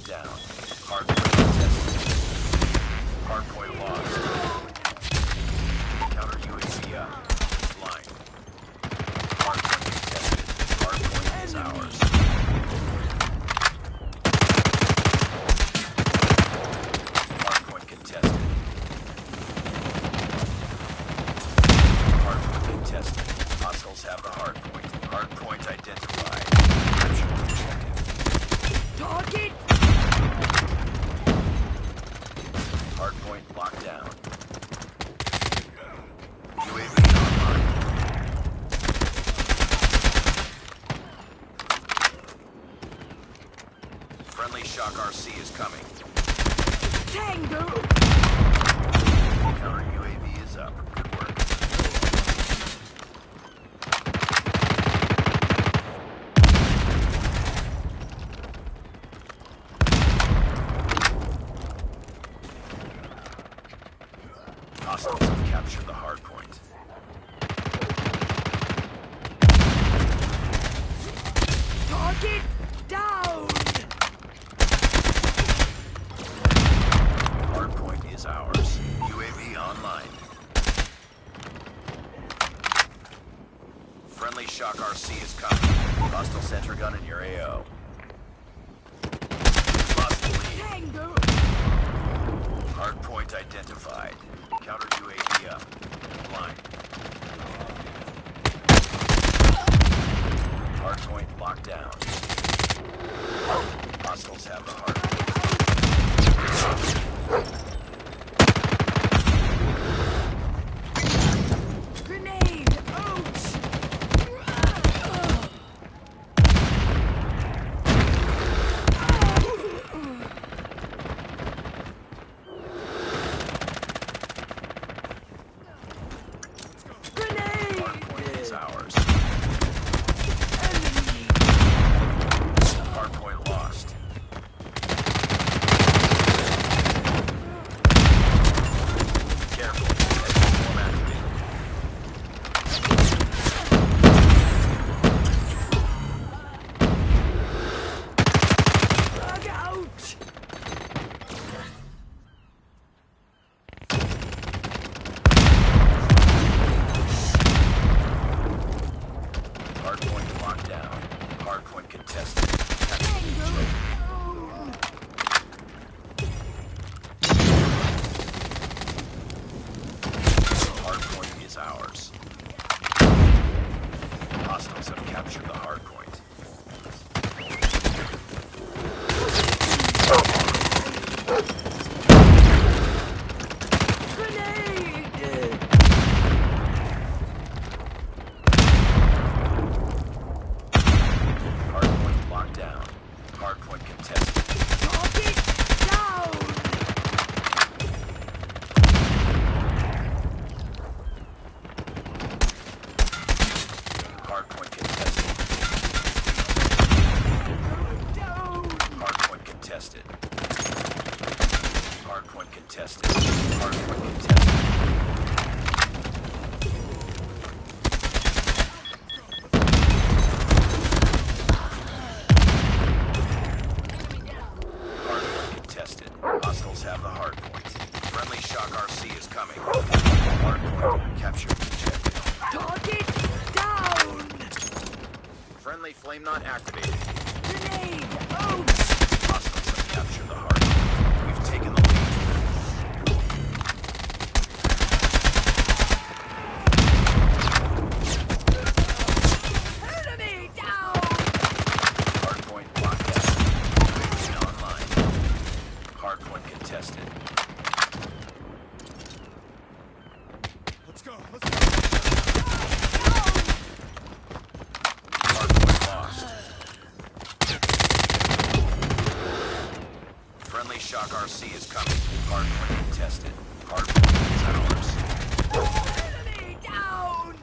down. Hardpoint contested. Hardpoint lost. Counter UAV up. Line. Hardpoint contested. Hardpoint is ours. Hardpoint contested. Hardpoint contested. Hostiles have the hardpoint. Hardpoint identified. Capture objective. Target! Hardpoint locked down. UAV online. Friendly Shock RC is coming. Tango! Counter UAV is up. Good work. Hostiles have captured the hard point. Target down! Hard point is ours. UAV online. Friendly Shock RC is coming. Hostile center gun in your AO. Lost the lead. Tango! Hard point identified. Counter UAV up. Line. Hard point locked down. Hostiles have the hard point. Grenade! Ouch! Grenade! Hard point is ours. Enemy! Hard point lost. Careful. Form activated. Bug out! Hard point locked down. Hard point contested. Tango! Hard point is ours. Hostiles have captured the hard point. Grenade! Hard point locked down. Hard point contested. Target down! Hard point contested. Down! Hard point contested. Hard point contested. Hard point contested. Hard point contested. Hostiles have the hard point. Friendly Shock RC is coming. Hard point captured objective. Target down! Friendly flame not activated. Grenade! Ouch! Hostiles have captured the hard point. We've taken the lead. Enemy down! Hard point locked down. UAV online. Hard point contested. Let's go. Hard point lost. Friendly Shock RC is coming. Hard point contested. Hard point is ours. Enemy down!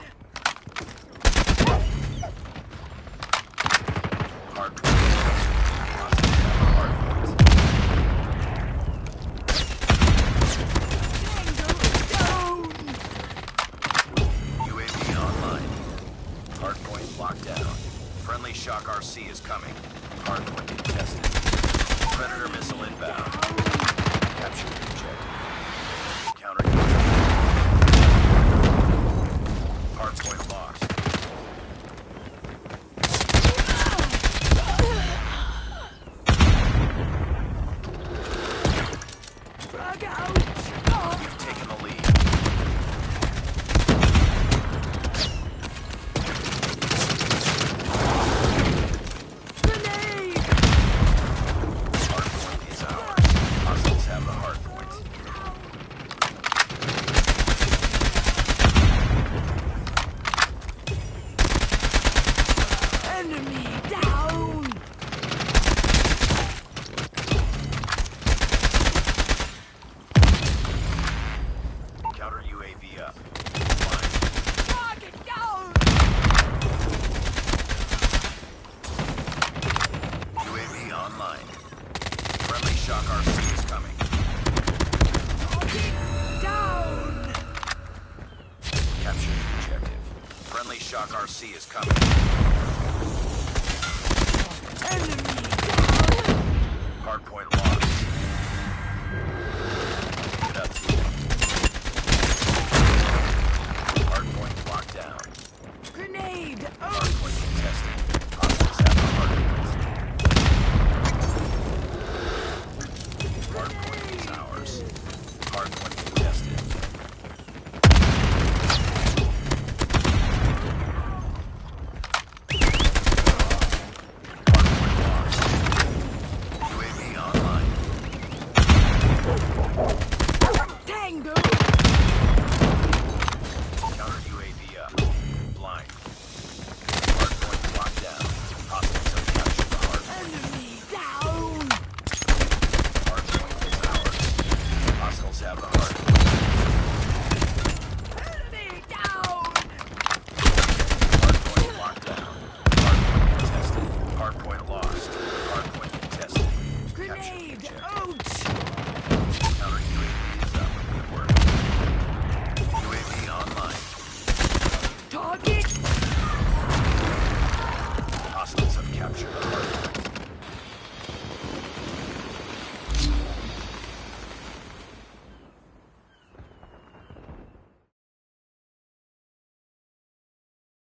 Hard point is ours. Hostiles have the hard point. Tango down! UAV online. Hard point locked down. Friendly Shock RC is coming. Hard point contested. Predator missile. RC is coming. Enemy